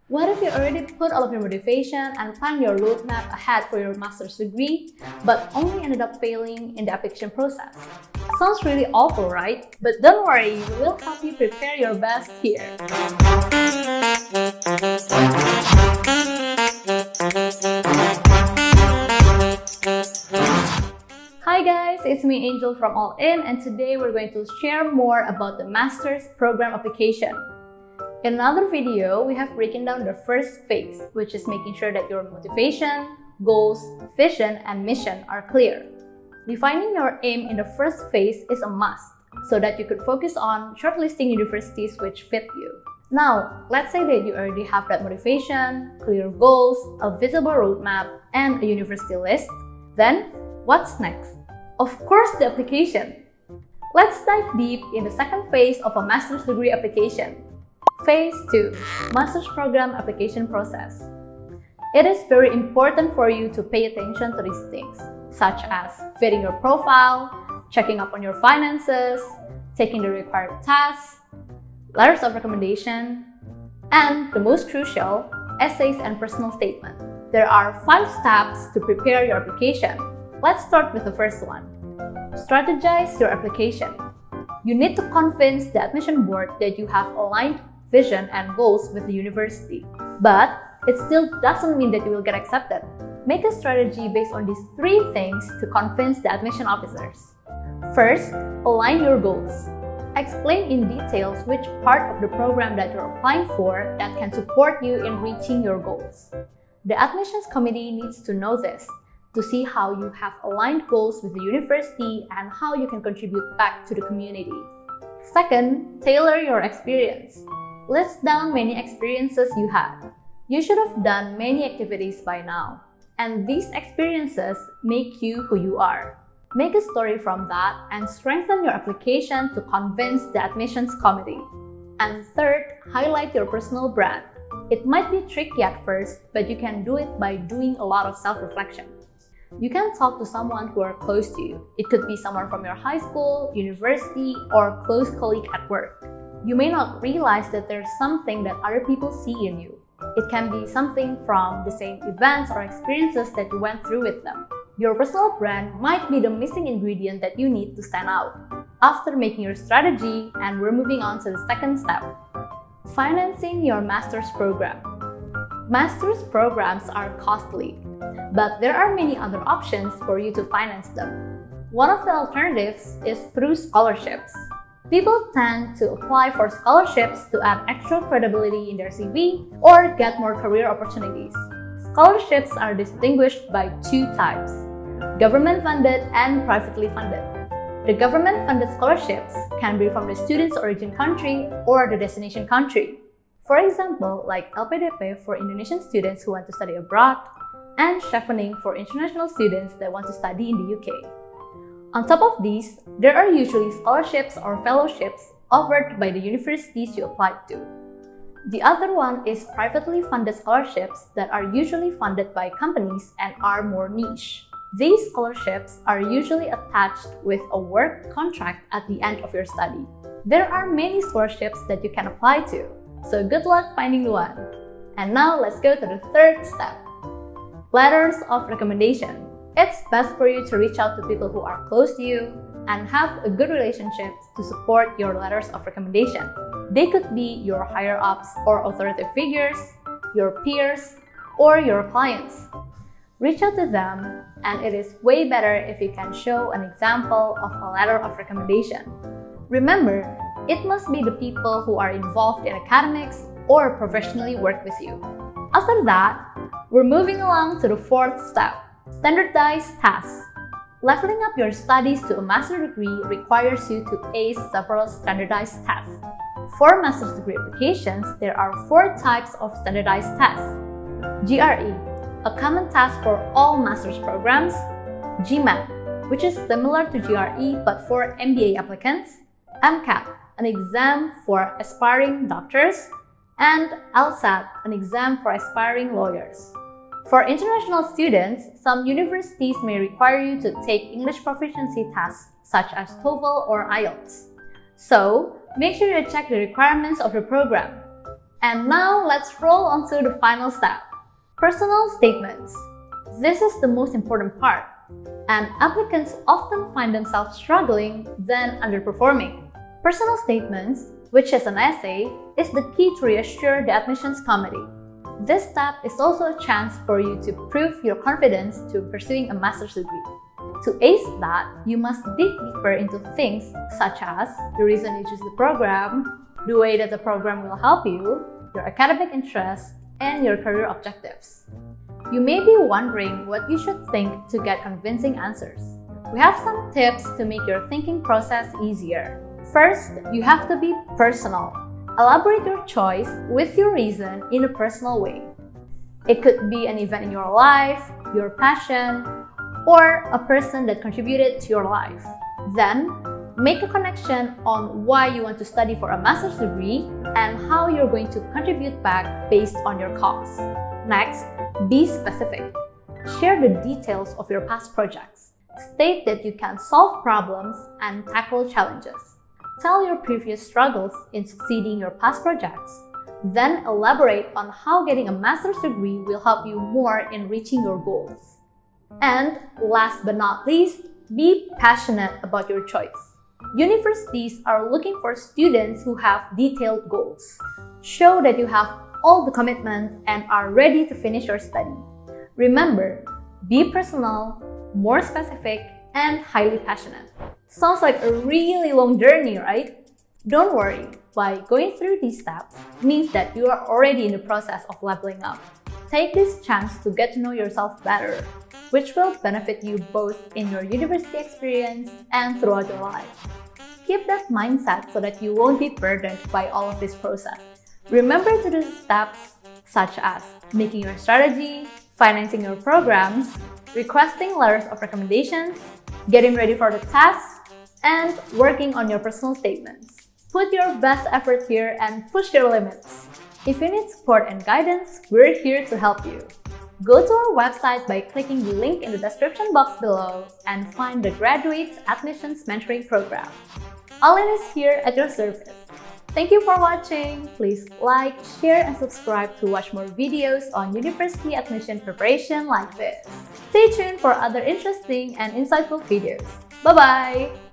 What if you already put all of your motivation and plan your roadmap ahead for your master's degree, but only ended up failing in the application process? Sounds really awful, right? But don't worry, we will help you prepare your best here. Hi guys, it's me Angel from All In, and today we're going to share more about the master's program application. In another video, we have broken down the first phase, which is making sure that your motivation, goals, vision, and mission are clear. Defining your aim in the first phase is a must, so that you could focus on shortlisting universities which fit you. Now, let's say that you already have that motivation, clear goals, a visible roadmap, and a university list. Then, what's next? Of course, the application. Let's dive deep in the second phase of a master's degree application. Phase 2. Master's Program Application Process. It is very important for you to pay attention to these things, such as fitting your profile, checking up on your finances, taking the required tests, letters of recommendation, and the most crucial, essays and personal statement. There are 5 steps to prepare your application. Let's start with the first one. Strategize your application. You need to convince the admission board that you have aligned vision and goals with the university. But it still doesn't mean that you will get accepted. Make a strategy based on these 3 things to convince the admission officers. First, align your goals. Explain in details which part of the program that you're applying for that can support you in reaching your goals. The admissions committee needs to know this to see how you have aligned goals with the university and how you can contribute back to the community. Second, tailor your experience. List down many experiences you had. You should have done many activities by now, and these experiences make you who you are. Make a story from that and strengthen your application to convince the admissions committee. And third, highlight your personal brand. It might be tricky at first, but you can do it by doing a lot of self-reflection. You can talk to someone who are close to you. It could be someone from your high school, university, or close colleague at work. You may not realize that there's something that other people see in you. It can be something from the same events or experiences that you went through with them. Your personal brand might be the missing ingredient that you need to stand out. After making your strategy, and we're moving on to the second step. Financing your master's program. Master's programs are costly, but there are many other options for you to finance them. One of the alternatives is through scholarships. People tend to apply for scholarships to add extra credibility in their CV or get more career opportunities. Scholarships are distinguished by 2 types: government-funded and privately funded. The government-funded scholarships can be from the student's origin country or the destination country. For example, like LPDP for Indonesian students who want to study abroad, and chevening for international students that want to study in the UK. On top of these, there are usually scholarships or fellowships offered by the universities you applied to. The other one is privately funded scholarships that are usually funded by companies and are more niche. These scholarships are usually attached with a work contract at the end of your study. There are many scholarships that you can apply to, so good luck finding one. And now let's go to the third step. Letters of recommendation. It's best for you to reach out to people who are close to you and have a good relationship to support your letters of recommendation. They could be your higher-ups or authoritative figures, your peers, or your clients. Reach out to them, and it is way better if you can show an example of a letter of recommendation. Remember, it must be the people who are involved in academics or professionally work with you. After that, we're moving along to the fourth step. Standardized tests. Leveling up your studies to a master's degree requires you to ace several standardized tests. For master's degree applications, there are 4 types of standardized tests. GRE, a common test for all master's programs. GMAT, which is similar to GRE but for MBA applicants. MCAT, an exam for aspiring doctors. And LSAT, an exam for aspiring lawyers. For international students, some universities may require you to take English proficiency tests such as TOEFL or IELTS. So, make sure you check the requirements of the program. And now let's roll on to the final step. Personal statements. This is the most important part, and applicants often find themselves struggling, then underperforming. Personal statements, which is an essay, is the key to reassure the admissions committee. This step is also a chance for you to prove your confidence to pursuing a master's degree. To ace that, you must dig deeper into things such as the reason you choose the program, the way that the program will help you, your academic interests, and your career objectives. You may be wondering what you should think to get convincing answers. We have some tips to make your thinking process easier. First, you have to be personal. Elaborate your choice with your reason in a personal way. It could be an event in your life, your passion, or a person that contributed to your life. Then, make a connection on why you want to study for a master's degree and how you're going to contribute back based on your cause. Next, be specific. Share the details of your past projects. State that you can solve problems and tackle challenges. Tell your previous struggles in succeeding your past projects. Then elaborate on how getting a master's degree will help you more in reaching your goals. And last but not least, be passionate about your choice. Universities are looking for students who have detailed goals. Show that you have all the commitment and are ready to finish your study. Remember, be personal, more specific, and highly passionate. Sounds like a really long journey, right? Don't worry, by going through these steps means that you are already in the process of leveling up. Take this chance to get to know yourself better, which will benefit you both in your university experience and throughout your life. Keep that mindset so that you won't be burdened by all of this process. Remember to do steps such as making your strategy, financing your programs, requesting letters of recommendations, getting ready for the tests, and working on your personal statements. Put your best effort here and push your limits. If you need support and guidance, we're here to help you. Go to our website by clicking the link in the description box below and find the Graduates Admissions Mentoring Program. All-in is here at your service. Thank you for watching. Please like, share, and subscribe to watch more videos on university admission preparation like this. Stay tuned for other interesting and insightful videos. Bye-bye!